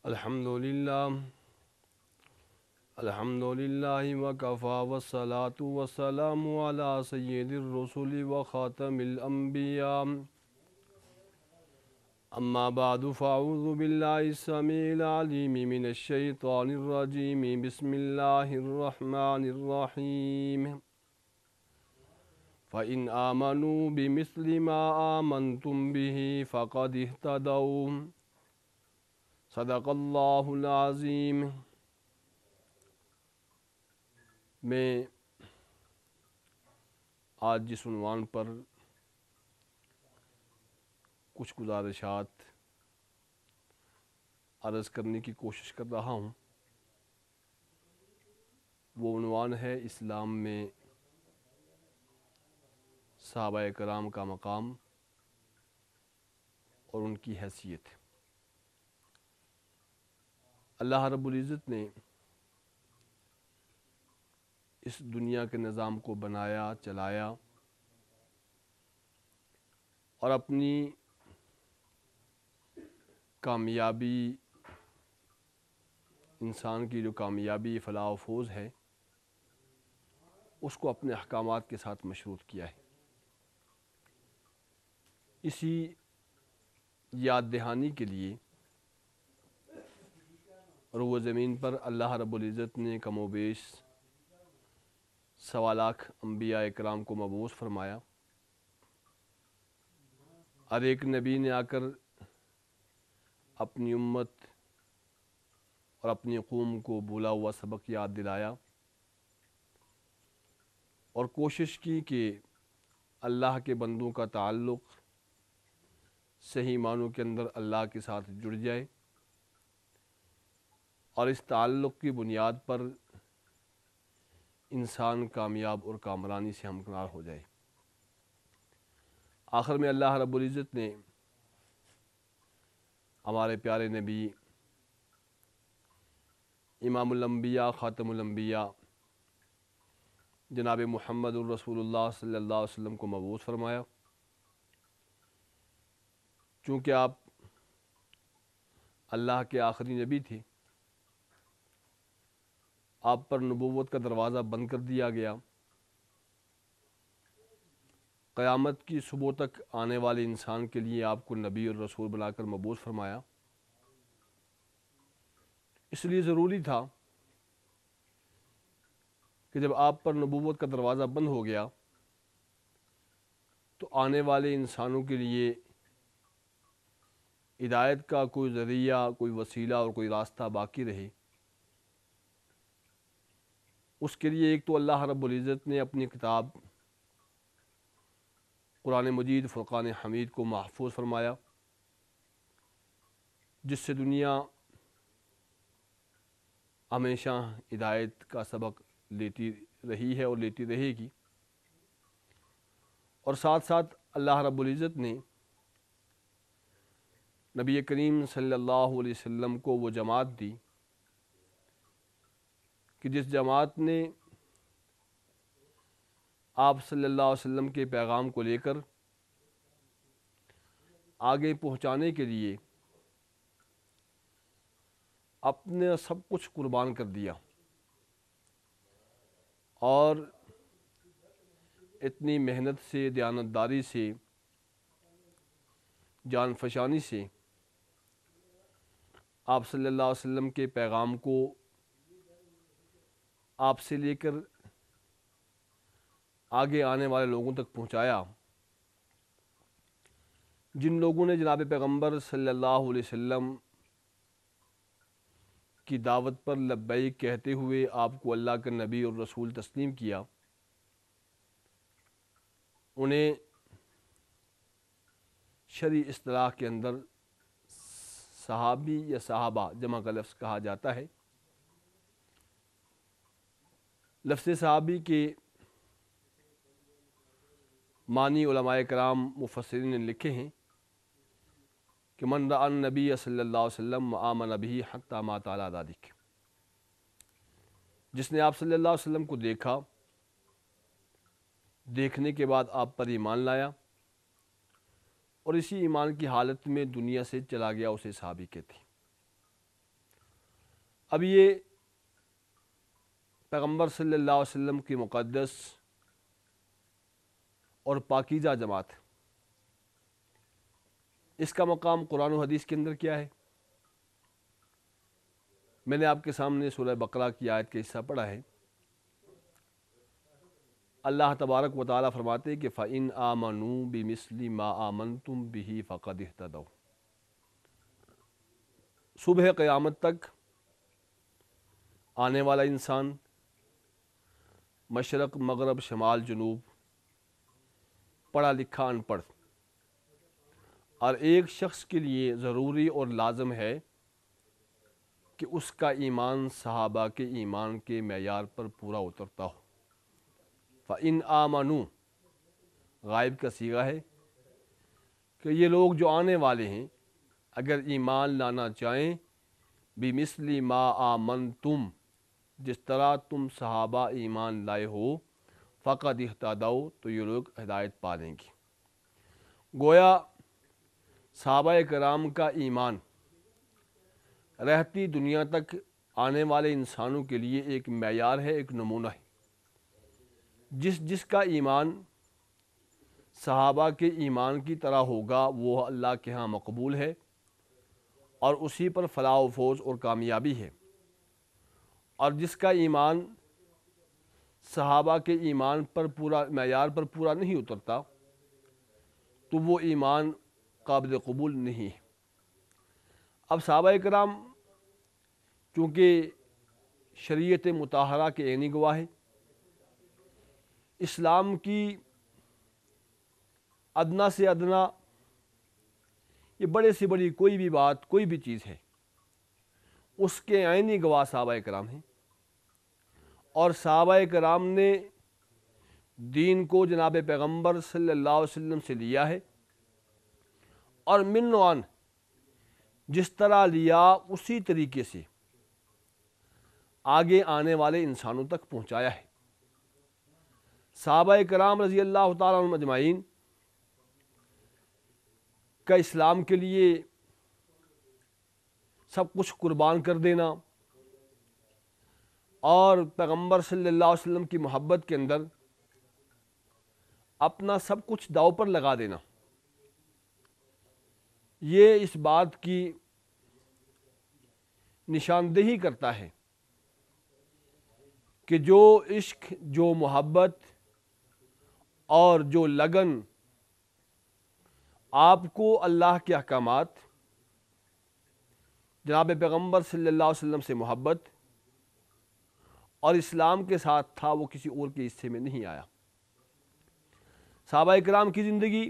الحمدللہ وکفا والصلاة والسلام علی سید الرسل وخاتم الانبیاء اما بعد فاعوذ باللہ السمیع العلیم من الشیطان الرجیم بسم اللہ الرحمن الرحیم فإن آمنوا بمثل ما آمنتم به فقد اهتدوا صدق اللہ العظیم۔ میں آج جس عنوان پر کچھ گزارشات عرض کرنے کی کوشش کر رہا ہوں وہ عنوان ہے اسلام میں صحابہ کرام کا مقام اور ان کی حیثیت۔ اللہ رب العزت نے اس دنیا کے نظام کو بنایا، چلایا اور اپنی کامیابی، انسان کی جو کامیابی، فلاح و فوز ہے، اس کو اپنے احکامات کے ساتھ مشروط کیا ہے۔ اسی یاد دہانی کے لیے روئے زمین پر اللہ رب العزت نے کم و بیش 1.25 لاکھ انبیاء اکرام کو مبعوث فرمایا۔ ہر ایک نبی نے آ کر اپنی امت اور اپنی قوم کو بھولا ہوا سبق یاد دلایا اور کوشش کی کہ اللہ کے بندوں کا تعلق صحیح معنوں کے اندر اللہ کے ساتھ جڑ جائے اور اس تعلق کی بنیاد پر انسان کامیاب اور کامرانی سے ہمکنار ہو جائے۔ آخر میں اللہ رب العزت نے ہمارے پیارے نبی، امام الانبیاء، خاتم الانبیاء جناب محمد الرسول اللہ صلی اللہ علیہ وسلم کو مبعوث فرمایا۔ چونکہ آپ اللہ کے آخری نبی تھے، آپ پر نبوت کا دروازہ بند کر دیا گیا۔ قیامت کی صبح تک آنے والے انسان کے لیے آپ کو نبی اور رسول بنا کر مبعوث فرمایا۔ اس لیے ضروری تھا کہ جب آپ پر نبوت کا دروازہ بند ہو گیا تو آنے والے انسانوں کے لیے ہدایت کا کوئی ذریعہ، کوئی وسیلہ اور کوئی راستہ باقی رہے۔ اس کے لیے ایک تو اللہ رب العزت نے اپنی کتاب قرآن مجید فرقان حمید کو محفوظ فرمایا، جس سے دنیا ہمیشہ ہدایت کا سبق لیتی رہی ہے اور لیتی رہے گی۔ اور ساتھ ساتھ اللہ رب العزت نے نبی کریم صلی اللہ علیہ وسلم کو وہ جماعت دی کہ جس جماعت نے آپ صلی اللہ علیہ وسلم کے پیغام کو لے کر آگے پہنچانے کے لیے اپنے سب کچھ قربان کر دیا اور اتنی محنت سے، دیانتداری سے، جان فشانی سے آپ صلی اللہ علیہ وسلم کے پیغام کو آپ سے لے کر آگے آنے والے لوگوں تک پہنچایا۔ جن لوگوں نے جناب پیغمبر صلی اللہ علیہ وسلم کی دعوت پر لبیک کہتے ہوئے آپ کو اللہ کا نبی اور رسول تسلیم کیا، انہیں شرعی اصطلاح کے اندر صحابی یا صحابہ جمع کا لفظ کہا جاتا ہے۔ لفظ صحابی کے معنی علماء کرام مفسرین نے لکھے ہیں کہ من رأى النبی صلی اللہ علیہ وسلم وآمن به حتی مات علی ذلک، جس نے آپ صلی اللہ علیہ وسلم کو دیکھا، دیکھنے کے بعد آپ پر ایمان لایا اور اسی ایمان کی حالت میں دنیا سے چلا گیا، اسے صحابی کہتے ہیں۔ اب یہ پیغمبر صلی اللہ علیہ وسلم کی مقدس اور پاکیزہ جماعت، اس کا مقام قرآن و حدیث کے اندر کیا ہے؟ میں نے آپ کے سامنے سورہ بقرہ کی آیت کا حصہ پڑھا ہے۔ اللہ تبارک و تعالیٰ فرماتے کہ فَإِنْ آمَنُوا بِمِثْلِ مَا آمَنْتُمْ بِهِ فَقَدِ اهْتَدَوْا۔ صبح قیامت تک آنے والا انسان، مشرق مغرب شمال جنوب، پڑھا لکھا ان پڑھ، اور ایک شخص کے لیے ضروری اور لازم ہے کہ اس کا ایمان صحابہ کے ایمان کے معیار پر پورا اترتا ہو۔ فَإِنْ آمَنُوا غائب کا صیغہ ہے کہ یہ لوگ جو آنے والے ہیں اگر ایمان لانا چاہیں، بِمِثْلِ مَا آمَنْتُمْ جس طرح تم صحابہ ایمان لائے ہو، فَقَدِ اهْتَدَوْا تو یہ لوگ ہدایت پا لیں گے۔ گویا صحابہ کرام کا ایمان رہتی دنیا تک آنے والے انسانوں کے لیے ایک معیار ہے، ایک نمونہ ہے۔ جس کا ایمان صحابہ کے ایمان کی طرح ہوگا وہ اللہ کے ہاں مقبول ہے، اور اسی پر فلاح و فوز اور کامیابی ہے، اور جس کا ایمان صحابہ کے ایمان پر پورا معیار پر پورا نہیں اترتا تو وہ ایمان قابل قبول نہیں ہے۔ اب صحابہ کرام چونکہ شریعت مطہرہ کے عینی گواہ ہیں، اسلام کی ادنا سے ادنا یہ بڑے سے بڑی کوئی بھی بات، کوئی بھی چیز ہے، اس کے عینی گواہ صحابہ کرام ہیں، اور صحابہ کرام نے دین کو جناب پیغمبر صلی اللہ علیہ وسلم سے لیا ہے، اور من و عن جس طرح لیا اسی طریقے سے آگے آنے والے انسانوں تک پہنچایا ہے۔ صحابہ کرام رضی اللہ تعالیٰ عنہم اجمعین کا اسلام کے لیے سب کچھ قربان کر دینا اور پیغمبر صلی اللہ علیہ وسلم کی محبت کے اندر اپنا سب کچھ داؤ پر لگا دینا، یہ اس بات کی نشاندہی کرتا ہے کہ جو عشق، جو محبت اور جو لگن آپ کو اللہ کے احکامات، جناب پیغمبر صلی اللہ علیہ وسلم سے محبت اور اسلام کے ساتھ تھا، وہ کسی اور کے حصے میں نہیں آیا۔ صحابہ کرام کی زندگی،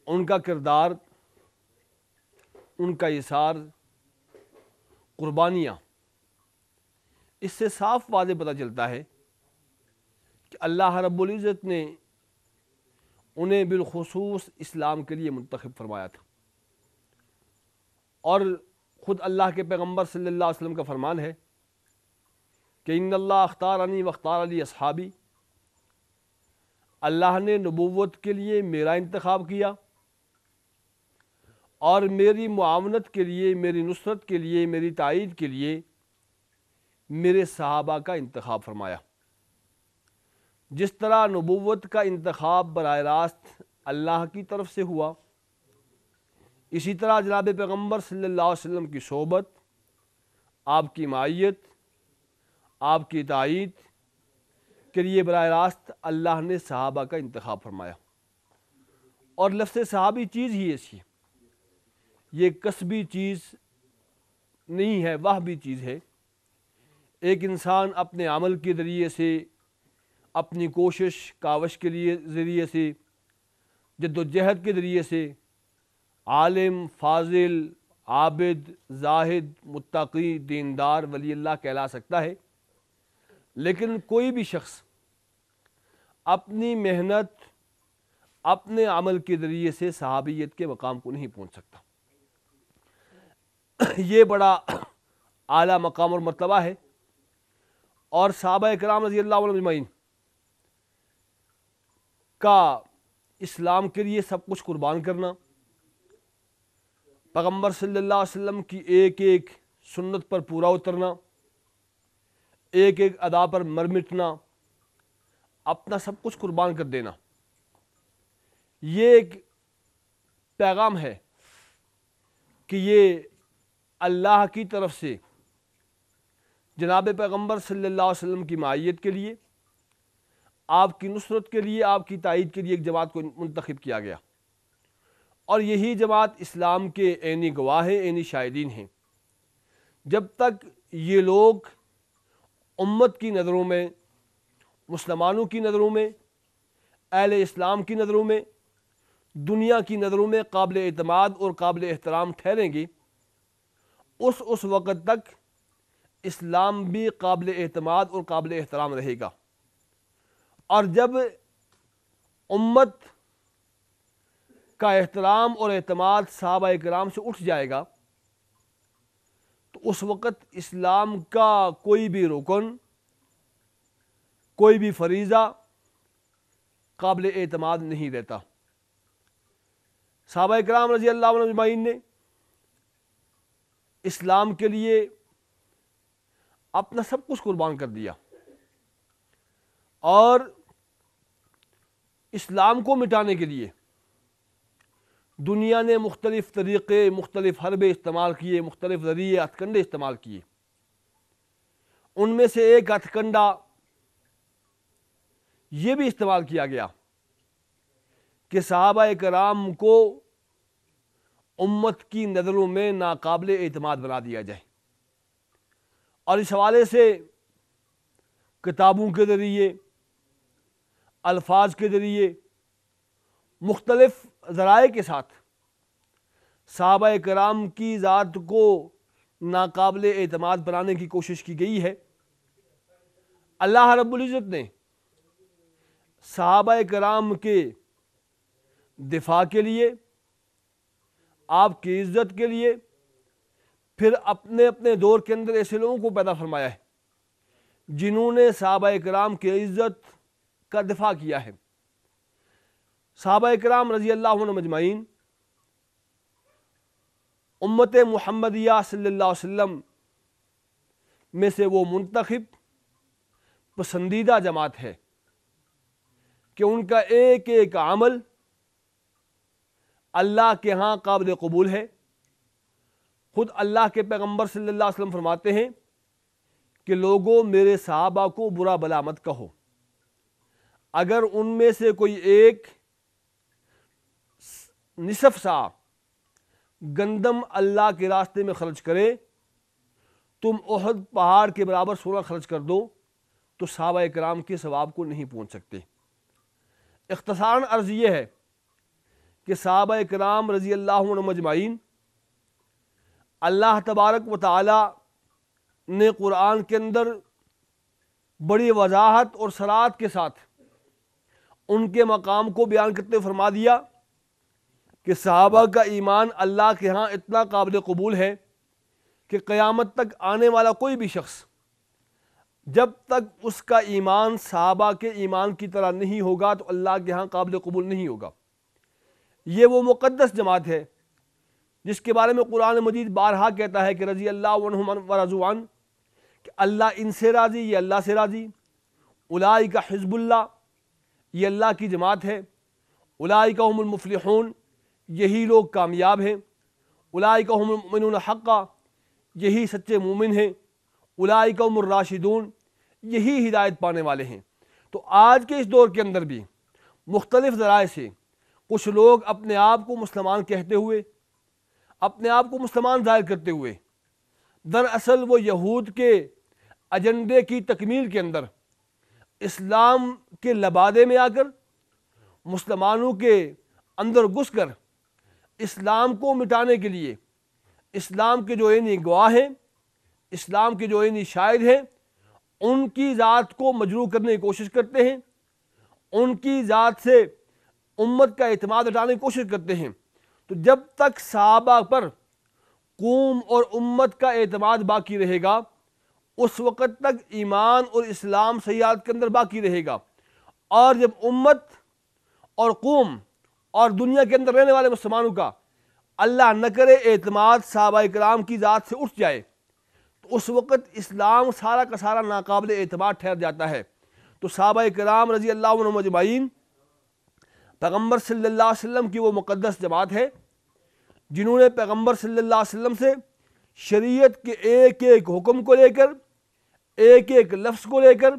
ان کا کردار، ان کا ایثار، قربانیاں، اس سے صاف واضح پتہ چلتا ہے کہ اللہ رب العزت نے انہیں بالخصوص اسلام کے لیے منتخب فرمایا تھا، اور خود اللہ کے پیغمبر صلی اللہ علیہ وسلم کا فرمان ہے کہ ان اللہ اختارنی واختار لی اصحابی، اللہ نے نبوت کے لیے میرا انتخاب کیا اور میری معاونت کے لیے، میری نصرت کے لیے، میری تائید کے لیے میرے صحابہ کا انتخاب فرمایا۔ جس طرح نبوت کا انتخاب براہ راست اللہ کی طرف سے ہوا، اسی طرح جناب پیغمبر صلی اللہ علیہ وسلم کی صحبت، آپ کی معیت، آپ کی تائید کے لیے براہ راست اللہ نے صحابہ کا انتخاب فرمایا۔ اور لفظ صحابی چیز ہی ایسی ہے، یہ کسبی چیز نہیں ہے، وہ بھی چیز ہے۔ ایک انسان اپنے عمل کے ذریعے سے، اپنی کوشش کاوش کے ذریعے سے، جد و جہد کے ذریعے سے عالم، فاضل، عابد، زاہد، متقی، دیندار، ولی اللہ کہلا سکتا ہے، لیکن کوئی بھی شخص اپنی محنت، اپنے عمل کے ذریعے سے صحابیت کے مقام کو نہیں پہنچ سکتا۔ یہ بڑا اعلیٰ مقام اور مرتبہ ہے، اور صحابہ کرام رضی اللہ عنہم اجمعین کا اسلام کے لیے سب کچھ قربان کرنا، پیغمبر صلی اللہ علیہ وسلم کی ایک ایک سنت پر پورا اترنا، ایک ایک ادا پر مر مٹنا، اپنا سب کچھ قربان کر دینا، یہ ایک پیغام ہے کہ یہ اللہ کی طرف سے جناب پیغمبر صلی اللہ علیہ وسلم کی معیت کے لیے، آپ کی نصرت کے لیے، آپ کی تائید کے لیے ایک جماعت کو منتخب کیا گیا، اور یہی جماعت اسلام کے عینی گواہ ہیں، عینی شاہدین ہیں۔ جب تک یہ لوگ امت کی نظروں میں، مسلمانوں کی نظروں میں، اہل اسلام کی نظروں میں، دنیا کی نظروں میں قابل اعتماد اور قابل احترام ٹھہریں گے، اس وقت تک اسلام بھی قابل اعتماد اور قابل احترام رہے گا۔ اور جب امت کا احترام اور اعتماد صحابہ کرام سے اٹھ جائے گا تو اس وقت اسلام کا کوئی بھی رکن، کوئی بھی فریضہ قابل اعتماد نہیں رہتا۔ صحابہ کرام رضی اللہ عنہم اجمعین نے اسلام کے لیے اپنا سب کچھ قربان کر دیا، اور اسلام کو مٹانے کے لیے دنیا نے مختلف طریقے، مختلف حربے استعمال کیے، مختلف ذریعے، ہتھ کنڈے استعمال کیے۔ ان میں سے ایک ہتھ کنڈا یہ بھی استعمال کیا گیا کہ صحابہ کرام کو امت کی نظروں میں ناقابل اعتماد بنا دیا جائے، اور اس حوالے سے کتابوں کے ذریعے، الفاظ کے ذریعے، مختلف ذرائع کے ساتھ صحابہ کرام کی ذات کو ناقابل اعتماد بنانے کی کوشش کی گئی ہے۔ اللہ رب العزت نے صحابہ کرام کے دفاع کے لیے، آپ کی عزت کے لیے، پھر اپنے اپنے دور کے اندر ایسے لوگوں کو پیدا فرمایا ہے جنہوں نے صحابہ کرام کی عزت کا دفاع کیا ہے۔ صحابہ کرام رضی اللہ عنہم اجمعین امت محمدیہ صلی اللہ علیہ وسلم میں سے وہ منتخب پسندیدہ جماعت ہے کہ ان کا ایک ایک عمل اللہ کے ہاں قابل قبول ہے۔ خود اللہ کے پیغمبر صلی اللہ علیہ وسلم فرماتے ہیں کہ لوگوں میرے صحابہ کو برا بلا مت کہو، اگر ان میں سے کوئی ایک نصف سا گندم اللہ کے راستے میں خرچ کرے، تم احد پہاڑ کے برابر سونا خرچ کر دو تو صحابہ کرام کے ثواب کو نہیں پہنچ سکتے۔ اختصاراً عرض یہ ہے کہ صحابہ کرام رضی اللہ عنہم اجمعین اللہ تبارک و تعالی نے قرآن کے اندر بڑی وضاحت اور صراحت کے ساتھ ان کے مقام کو بیان کرتے فرما دیا کہ صحابہ کا ایمان اللہ کے ہاں اتنا قابل قبول ہے کہ قیامت تک آنے والا کوئی بھی شخص جب تک اس کا ایمان صحابہ کے ایمان کی طرح نہیں ہوگا تو اللہ کے ہاں قابل قبول نہیں ہوگا۔ یہ وہ مقدس جماعت ہے جس کے بارے میں قرآن مجید بارہا کہتا ہے کہ رضی اللہ عنہم ورضوا عنہ، کہ اللہ ان سے راضی، یہ اللہ سے راضی۔ اولئک حزب اللہ، یہ اللہ کی جماعت ہے۔ اولئک هم المفلحون، یہی لوگ کامیاب ہیں۔ اولئک هم المؤمنون حقا، یہی سچے مومن ہیں۔ اولئک هم الراشدون، یہی ہدایت پانے والے ہیں۔ تو آج کے اس دور کے اندر بھی مختلف ذرائع سے کچھ لوگ اپنے آپ کو مسلمان کہتے ہوئے، اپنے آپ کو مسلمان ظاہر کرتے ہوئے، دراصل وہ یہود کے ایجنڈے کی تکمیل کے اندر اسلام کے لبادے میں آ کر مسلمانوں کے اندر گھس کر اسلام کو مٹانے کے لیے اسلام کے جو عینی گواہ ہیں، اسلام کے جو عینی شاہد ہیں، ان کی ذات کو مجروح کرنے کی کوشش کرتے ہیں، ان کی ذات سے امت کا اعتماد ہٹانے کی کوشش کرتے ہیں۔ تو جب تک صحابہ پر قوم اور امت کا اعتماد باقی رہے گا، اس وقت تک ایمان اور اسلام سیاحت کے اندر باقی رہے گا، اور جب امت اور قوم اور دنیا کے اندر رہنے والے مسلمانوں کا اللہ نہ کرے اعتماد صحابہ کرام کی ذات سے اٹھ جائے، تو اس وقت اسلام سارا کا سارا ناقابل اعتماد ٹھہر جاتا ہے۔ تو صحابہ کرام رضی اللہ عنہم اجمعین پیغمبر صلی اللہ علیہ وسلم کی وہ مقدس جماعت ہے جنہوں نے پیغمبر صلی اللہ علیہ وسلم سے شریعت کے ایک ایک حکم کو لے کر، ایک ایک لفظ کو لے کر،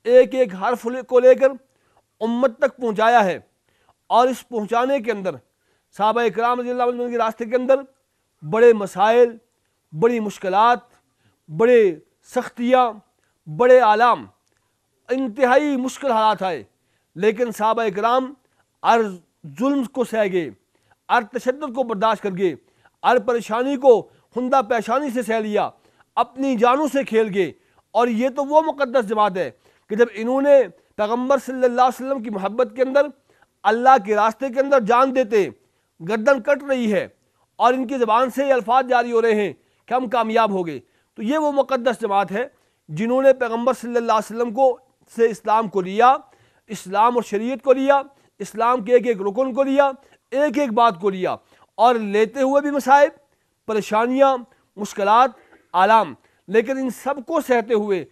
ایک ایک حرف کو لے کر امت تک پہنچایا ہے۔ اور اس پہنچانے کے اندر صحابہ کرام رضی اللہ عنہ کے راستے کے اندر بڑے مسائل، بڑی مشکلات، بڑے سختیاں، بڑے آلام، انتہائی مشکل حالات آئے، لیکن صحابہ کرام ہر ظلم کو سہ گئے، ہر تشدد کو برداشت کر گئے، ہر پریشانی کو خندہ پیشانی سے سہ لیا، اپنی جانوں سے کھیل گئے۔ اور یہ تو وہ مقدس جماعت ہے کہ جب انہوں نے پیغمبر صلی اللہ علیہ وسلم کی محبت کے اندر، اللہ کے راستے کے اندر جان دیتے، گردن کٹ رہی ہے اور ان کی زبان سے یہ الفاظ جاری ہو رہے ہیں کہ ہم کامیاب ہو گئے، تو یہ وہ مقدس جماعت ہے جنہوں نے پیغمبر صلی اللہ علیہ وسلم کو سے اسلام کو لیا، اسلام اور شریعت کو لیا، اسلام کے ایک ایک رکن کو لیا، ایک ایک بات کو لیا، اور لیتے ہوئے بھی مصائب، پریشانیاں، مشکلات، آلام، لیکن ان سب کو سہتے ہوئے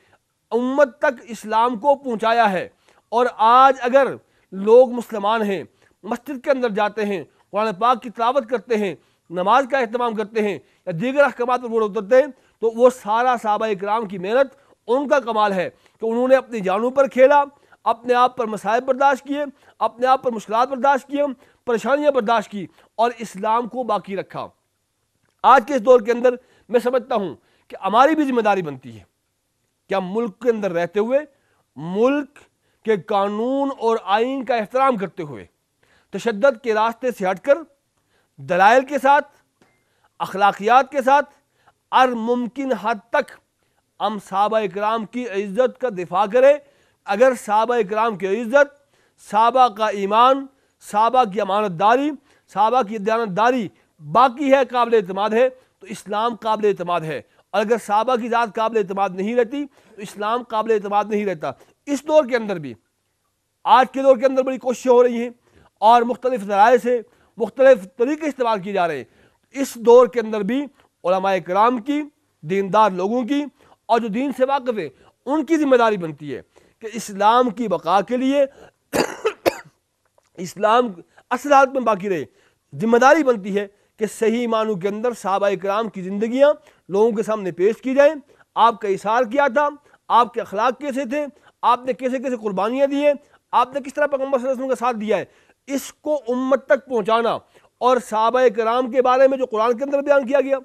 امت تک اسلام کو پہنچایا ہے۔ اور آج اگر لوگ مسلمان ہیں، مسجد کے اندر جاتے ہیں، قرآن پاک کی تلاوت کرتے ہیں، نماز کا اہتمام کرتے ہیں یا دیگر احکامات پر غور اترتے ہیں، تو وہ سارا صحابہ کرام کی محنت، ان کا کمال ہے کہ انہوں نے اپنی جانوں پر کھیلا، اپنے آپ پر مصائب برداشت کیے، اپنے آپ پر مشکلات برداشت کیے، پریشانیاں برداشت کی اور اسلام کو باقی رکھا۔ آج کے اس دور کے اندر میں سمجھتا ہوں کہ ہماری بھی ذمہ داری بنتی ہے کہ ہم ملک کے اندر رہتے ہوئے، ملک کے قانون اور آئین کا احترام کرتے ہوئے، تشدد کے راستے سے ہٹ کر دلائل کے ساتھ، اخلاقیات کے ساتھ، ہر ممکن حد تک ہم صحابہ کرام کی عزت کا دفاع کریں۔ اگر صحابہ کرام کی عزت، صحابہ کا ایمان، صحابہ کی امانت داری، صحابہ کی دیانت داری باقی ہے، قابل اعتماد ہے، تو اسلام قابل اعتماد ہے۔ اور اگر صحابہ کی ذات قابل اعتماد نہیں رہتی تو اسلام قابل اعتماد نہیں رہتا۔ اس دور کے اندر بھی، آج کے دور کے اندر بڑی کوششیں ہو رہی ہیں اور مختلف ذرائع سے مختلف طریقے استعمال کیے جا رہے ہیں۔ اس دور کے اندر بھی علماء کرام کی، دیندار لوگوں کی اور جو دین سے واقف ہیں ان کی ذمہ داری بنتی ہے کہ اسلام کی بقا کے لیے، اسلام اصل حالت میں باقی رہے، ذمہ داری بنتی ہے کہ صحیح معنوں کے اندر صحابہ کرام کی زندگیاں لوگوں کے سامنے پیش کی جائیں۔ آپ کا اثار کیا تھا، آپ کے اخلاق کیسے تھے، آپ نے کیسے کیسے قربانیاں دی ہیں، آپ نے کس طرح پیغمبر صلی اللہ علیہ وسلم کا ساتھ دیا ہے، اس کو امت تک پہنچانا، اور صحابہ کرام کے بارے میں جو قرآن کے اندر بیان کیا گیا،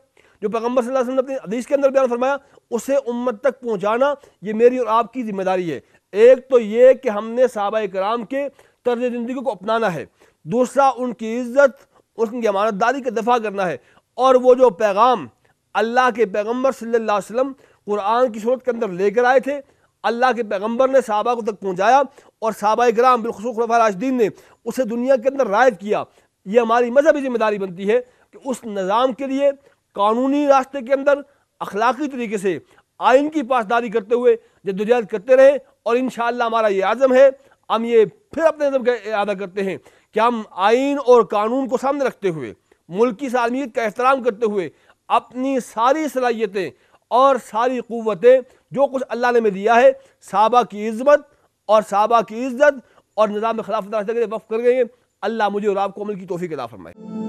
جو پیغمبر صلی اللہ علیہ وسلم نے اپنی حدیث کے اندر بیان فرمایا، اسے امت تک پہنچانا یہ میری اور آپ کی ذمہ داری ہے۔ ایک تو یہ کہ ہم نے صحابہ کرام کے طرز زندگی کو اپنانا ہے، دوسرا ان کی عزت، ان کی امانت داری کا دفاع کرنا ہے، اور وہ جو پیغام اللہ کے پیغمبر صلی اللہ علیہ وسلم قرآن کی صورت کے اندر لے کر آئے تھے، اللہ کے پیغمبر نے صحابہ کو تک پہنچایا اور صحابہ کرام بالخصوص خلفاء راشدین نے اسے دنیا کے اندر رائج کیا۔ یہ ہماری مذہبی ذمہ داری بنتی ہے کہ اس نظام کے لیے قانونی راستے کے اندر اخلاقی طریقے سے آئین کی پاسداری کرتے ہوئے جدوجہد کرتے رہیں، اور انشاءاللہ ہمارا یہ عزم ہے، ہم یہ پھر اپنے عزم کا اعادہ کرتے ہیں کہ ہم آئین اور قانون کو سامنے رکھتے ہوئے، ملکی سالمیت کا احترام کرتے ہوئے، اپنی ساری صلاحیتیں اور ساری قوتیں جو کچھ اللہ نے ہمیں دیا ہے، صحابہ کی عظمت اور صحابہ کی عزت اور نظام خلافت کے لیے وقف کر گئے ہیں۔ اللہ مجھے اور آپ کو عمل کی توفیق عطا فرمائے۔